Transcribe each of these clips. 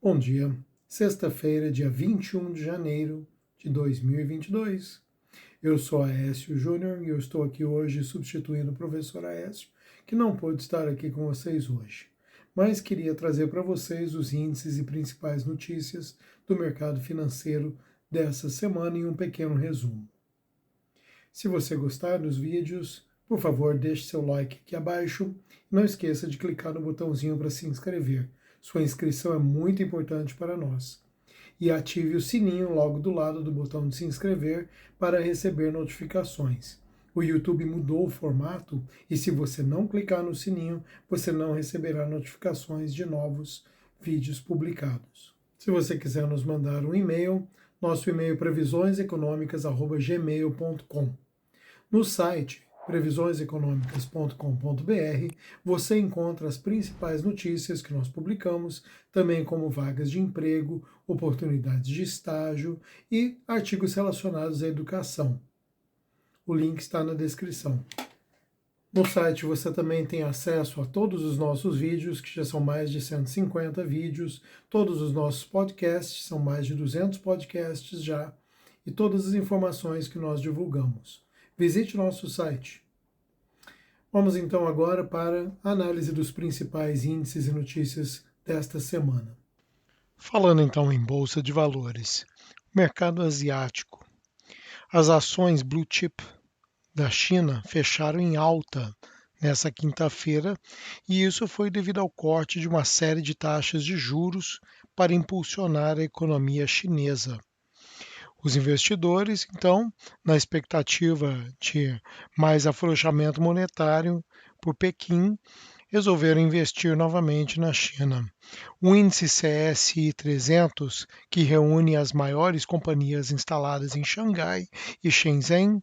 Bom dia, sexta-feira, dia 21 de janeiro de 2022. Eu sou Aécio Júnior e eu estou aqui hoje substituindo o professor Aécio, que não pôde estar aqui com vocês hoje. Mas queria trazer para vocês os índices e principais notícias do mercado financeiro dessa semana em um pequeno resumo. Se você gostar dos vídeos, por favor, deixe seu like aqui abaixo e não esqueça de clicar no botãozinho para se inscrever. Sua inscrição é muito importante para nós. E ative o sininho logo do lado do botão de se inscrever para receber notificações. O YouTube mudou o formato e se você não clicar no sininho, você não receberá notificações de novos vídeos publicados. Se você quiser nos mandar um e-mail, nosso e-mail é previsioneseconomicas@gmail.com. No site previsioneseconomicas.com.br você encontra as principais notícias que nós publicamos, também como vagas de emprego, oportunidades de estágio e artigos relacionados à educação. O link está na descrição. No site você também tem acesso a todos os nossos vídeos, que já são mais de 150 vídeos, todos os nossos podcasts, são mais de 200 podcasts já, e todas as informações que nós divulgamos. Visite nosso site. Vamos então agora para a análise dos principais índices e notícias desta semana. Falando então em Bolsa de Valores, mercado asiático. As ações Blue Chip da China fecharam em alta nessa quinta-feira e isso foi devido ao corte de uma série de taxas de juros para impulsionar a economia chinesa. Os investidores, então, na expectativa de mais afrouxamento monetário por Pequim, resolveram investir novamente na China. O índice CSI 300, que reúne as maiores companhias instaladas em Xangai e Shenzhen,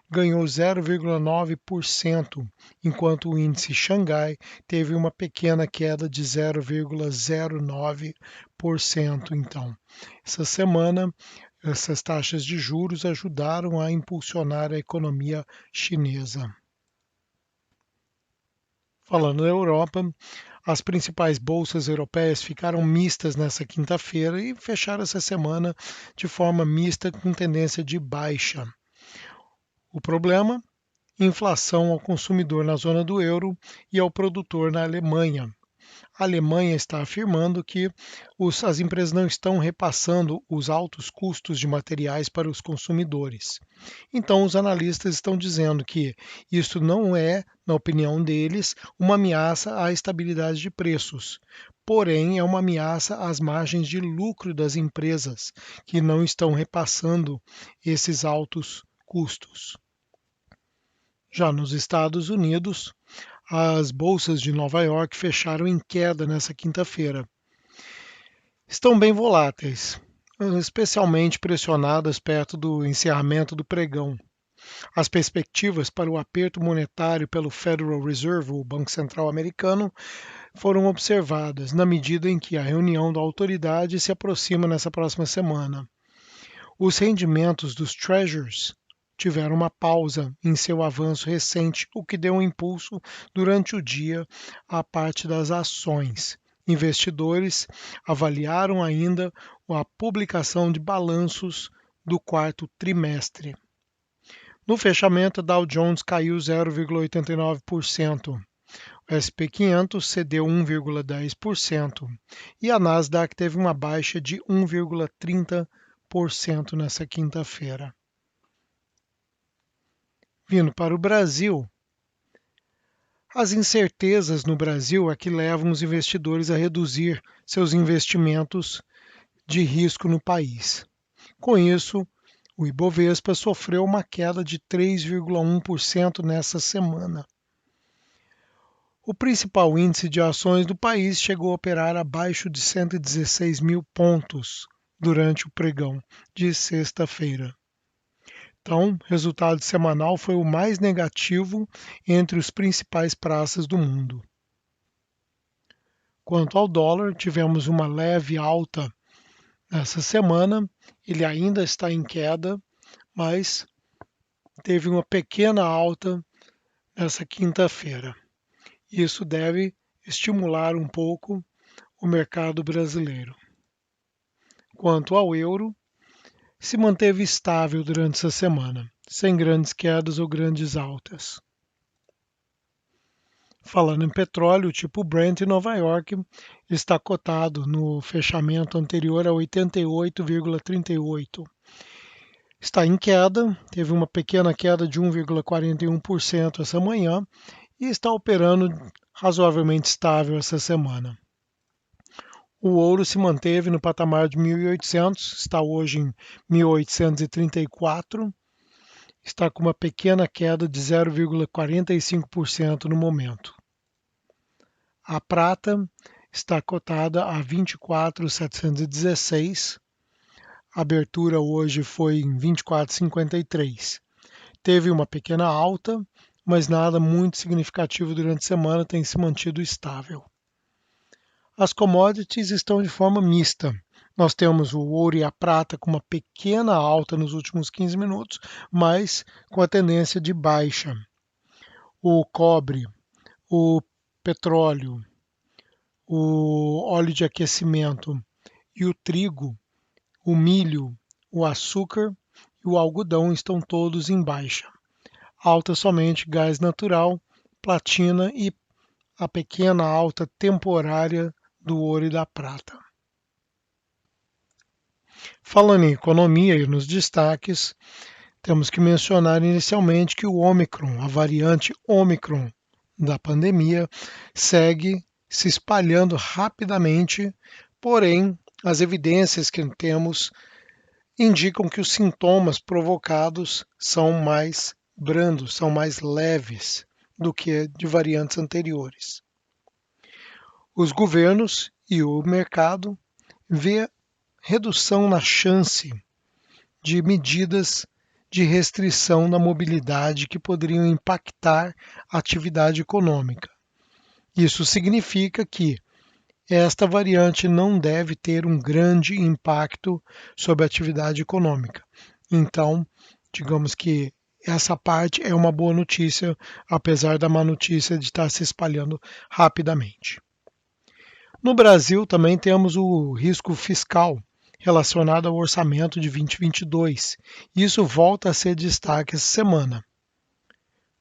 ganhou 0,9%, enquanto o índice Xangai teve uma pequena queda de 0,09%. Então, essa semana, essas taxas de juros ajudaram a impulsionar a economia chinesa. Falando da Europa, as principais bolsas europeias ficaram mistas nessa quinta-feira e fecharam essa semana de forma mista com tendência de baixa. O problema? Inflação ao consumidor na zona do euro e ao produtor na Alemanha. A Alemanha está afirmando que as empresas não estão repassando os altos custos de materiais para os consumidores. Então, os analistas estão dizendo que isso não é, na opinião deles, uma ameaça à estabilidade de preços, porém é uma ameaça às margens de lucro das empresas, que não estão repassando esses altos custos. Já nos Estados Unidos, as bolsas de Nova York fecharam em queda nessa quinta-feira. Estão bem voláteis, especialmente pressionadas perto do encerramento do pregão. As perspectivas para o aperto monetário pelo Federal Reserve, o Banco Central americano, foram observadas na medida em que a reunião da autoridade se aproxima nessa próxima semana. Os rendimentos dos Treasuries tiveram uma pausa em seu avanço recente, o que deu um impulso durante o dia à parte das ações. Investidores avaliaram ainda a publicação de balanços do quarto trimestre. No fechamento, Dow Jones caiu 0,89%, o S&P 500 cedeu 1,10% e a Nasdaq teve uma baixa de 1,30% nessa quinta-feira. Vindo para o Brasil, as incertezas no Brasil é que levam os investidores a reduzir seus investimentos de risco no país. Com isso, o Ibovespa sofreu uma queda de 3,1% nessa semana. O principal índice de ações do país chegou a operar abaixo de 116 mil pontos durante o pregão de sexta-feira. Então, o resultado semanal foi o mais negativo entre os principais praças do mundo. Quanto ao dólar, tivemos uma leve alta nessa semana. Ele ainda está em queda, mas teve uma pequena alta nessa quinta-feira. Isso deve estimular um pouco o mercado brasileiro. Quanto ao euro, se manteve estável durante essa semana, sem grandes quedas ou grandes altas. Falando em petróleo, o tipo Brent em Nova York está cotado no fechamento anterior a 88,38. Está em queda, teve uma pequena queda de 1,41% essa manhã e está operando razoavelmente estável essa semana. O ouro se manteve no patamar de 1.800, está hoje em 1.834, está com uma pequena queda de 0,45% no momento. A prata está cotada a 24.716. A abertura hoje foi em 24,53. Teve uma pequena alta, mas nada muito significativo durante a semana, tem se mantido estável. As commodities estão de forma mista. Nós temos o ouro e a prata com uma pequena alta nos últimos 15 minutos, mas com a tendência de baixa. O cobre, o petróleo, o óleo de aquecimento e o trigo, o milho, o açúcar e o algodão estão todos em baixa. Alta somente gás natural, platina e a pequena alta temporária do ouro e da prata. Falando em economia e nos destaques, temos que mencionar inicialmente que o Ômicron, a variante Ômicron da pandemia, segue se espalhando rapidamente, porém as evidências que temos indicam que os sintomas provocados são mais brandos, são mais leves do que de variantes anteriores. Os governos e o mercado vê redução na chance de medidas de restrição da mobilidade que poderiam impactar a atividade econômica. Isso significa que esta variante não deve ter um grande impacto sobre a atividade econômica. Então, digamos que essa parte é uma boa notícia, apesar da má notícia de estar se espalhando rapidamente. No Brasil também temos o risco fiscal relacionado ao orçamento de 2022. Isso volta a ser destaque essa semana.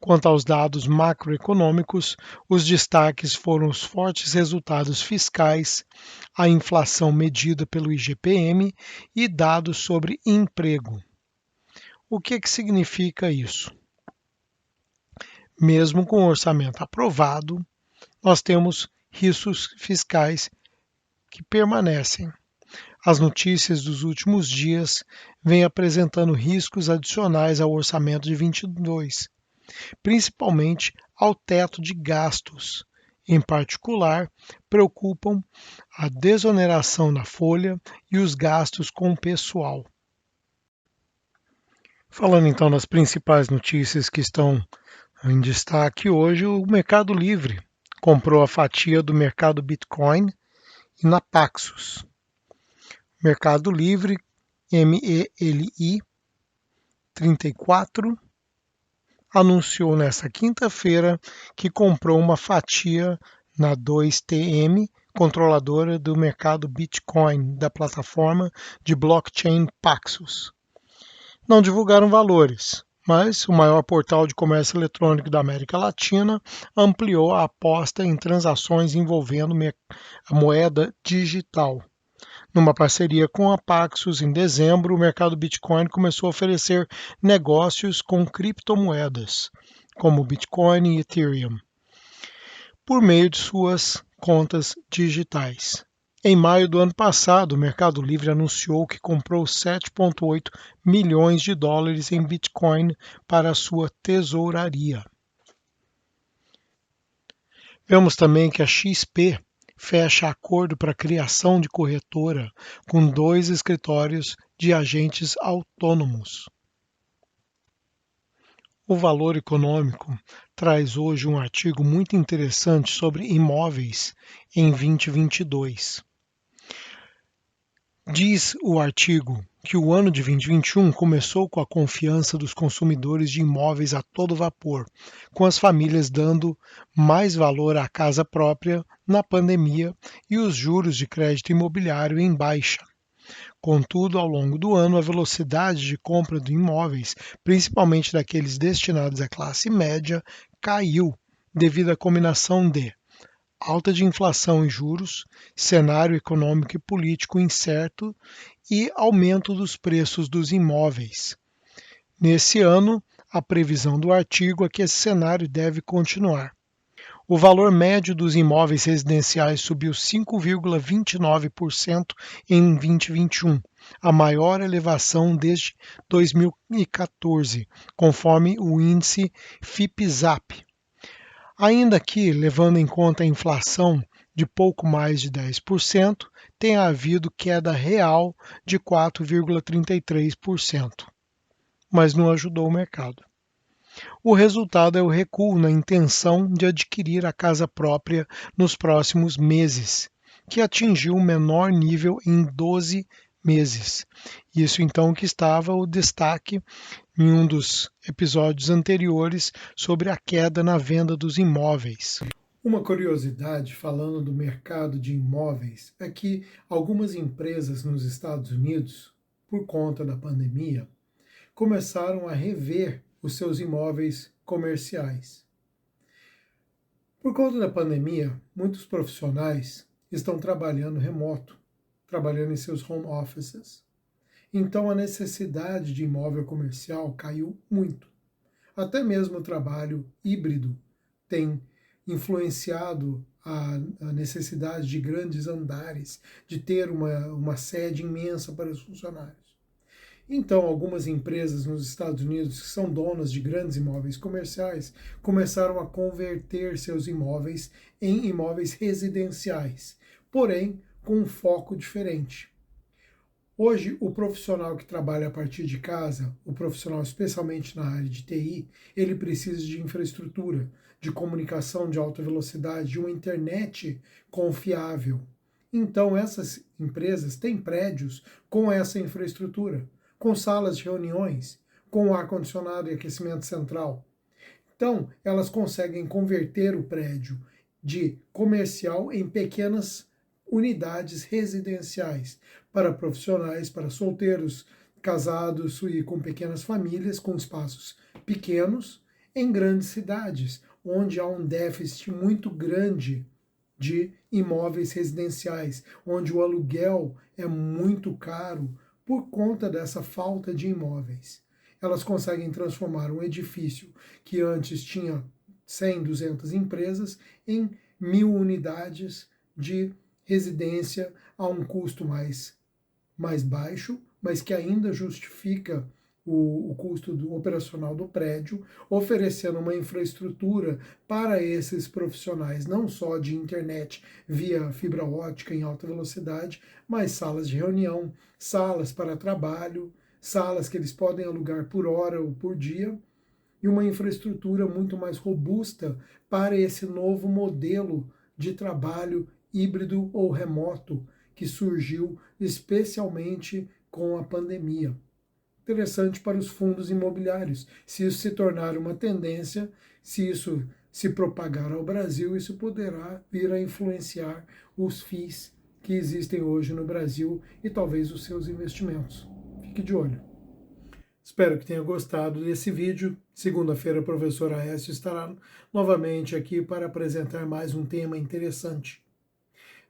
Quanto aos dados macroeconômicos, os destaques foram os fortes resultados fiscais, a inflação medida pelo IGPM e dados sobre emprego. O que significa isso? Mesmo com o orçamento aprovado, nós temos riscos fiscais que permanecem. As notícias dos últimos dias vêm apresentando riscos adicionais ao orçamento de 22, principalmente ao teto de gastos. Em particular, preocupam a desoneração da folha e os gastos com o pessoal. Falando então das principais notícias que estão em destaque hoje, o Mercado Livre comprou a fatia do mercado Bitcoin e na Paxos. Mercado Livre, MELI 34, anunciou nesta quinta-feira que comprou uma fatia na 2TM, controladora do mercado Bitcoin da plataforma de blockchain Paxos. Não divulgaram valores, mas o maior portal de comércio eletrônico da América Latina ampliou a aposta em transações envolvendo a moeda digital. Numa parceria com a Paxos, em dezembro, o mercado Bitcoin começou a oferecer negócios com criptomoedas, como Bitcoin e Ethereum, por meio de suas contas digitais. Em maio do ano passado, o Mercado Livre anunciou que comprou 7,8 milhões de dólares em Bitcoin para a sua tesouraria. Vemos também que a XP fecha acordo para a criação de corretora com 2 escritórios de agentes autônomos. O Valor Econômico traz hoje um artigo muito interessante sobre imóveis em 2022. Diz o artigo que o ano de 2021 começou com a confiança dos consumidores de imóveis a todo vapor, com as famílias dando mais valor à casa própria na pandemia e os juros de crédito imobiliário em baixa. Contudo, ao longo do ano, a velocidade de compra de imóveis, principalmente daqueles destinados à classe média, caiu devido à combinação de alta de inflação e juros, cenário econômico e político incerto e aumento dos preços dos imóveis. Nesse ano, a previsão do artigo é que esse cenário deve continuar. O valor médio dos imóveis residenciais subiu 5,29% em 2021, a maior elevação desde 2014, conforme o índice FIPE-ZAP. Ainda que, levando em conta a inflação de pouco mais de 10%, tenha havido queda real de 4,33%, mas não ajudou o mercado. O resultado é o recuo na intenção de adquirir a casa própria nos próximos meses, que atingiu o menor nível em 12 meses. Isso então que estava o destaque em um dos episódios anteriores sobre a queda na venda dos imóveis. Uma curiosidade falando do mercado de imóveis é que algumas empresas nos Estados Unidos, por conta da pandemia, começaram a rever os seus imóveis comerciais. Por conta da pandemia, muitos profissionais estão trabalhando remoto, trabalhando em seus home offices. Então a necessidade de imóvel comercial caiu muito. Até mesmo o trabalho híbrido tem influenciado a necessidade de grandes andares, de ter uma sede imensa para os funcionários. Então, algumas empresas nos Estados Unidos que são donas de grandes imóveis comerciais começaram a converter seus imóveis em imóveis residenciais, porém com um foco diferente. Hoje, o profissional que trabalha a partir de casa, o profissional especialmente na área de TI, ele precisa de infraestrutura, de comunicação de alta velocidade, de uma internet confiável. Então, essas empresas têm prédios com essa infraestrutura, com salas de reuniões, com ar-condicionado e aquecimento central. Então, elas conseguem converter o prédio de comercial em pequenas unidades residenciais para profissionais, para solteiros, casados e com pequenas famílias, com espaços pequenos, em grandes cidades, onde há um déficit muito grande de imóveis residenciais, onde o aluguel é muito caro por conta dessa falta de imóveis. Elas conseguem transformar um edifício que antes tinha 100, 200 empresas em 1.000 unidades de residência a um custo mais baixo, mas que ainda justifica o custo operacional do prédio, oferecendo uma infraestrutura para esses profissionais, não só de internet via fibra ótica em alta velocidade, mas salas de reunião, salas para trabalho, salas que eles podem alugar por hora ou por dia, e uma infraestrutura muito mais robusta para esse novo modelo de trabalho híbrido ou remoto que surgiu especialmente com a pandemia. Interessante para os fundos imobiliários. Se isso se tornar uma tendência, se isso se propagar ao Brasil, isso poderá vir a influenciar os FIIs que existem hoje no Brasil e talvez os seus investimentos. Fique de olho. Espero que tenha gostado desse vídeo. Segunda-feira, o professor Aécio estará novamente aqui para apresentar mais um tema interessante.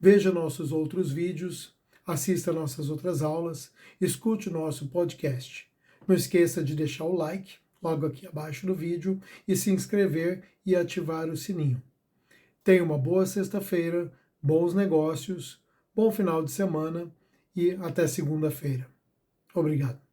Veja nossos outros vídeos, assista nossas outras aulas, escute o nosso podcast. Não esqueça de deixar o like logo aqui abaixo do vídeo e se inscrever e ativar o sininho. Tenha uma boa sexta-feira, bons negócios, bom final de semana e até segunda-feira. Obrigado.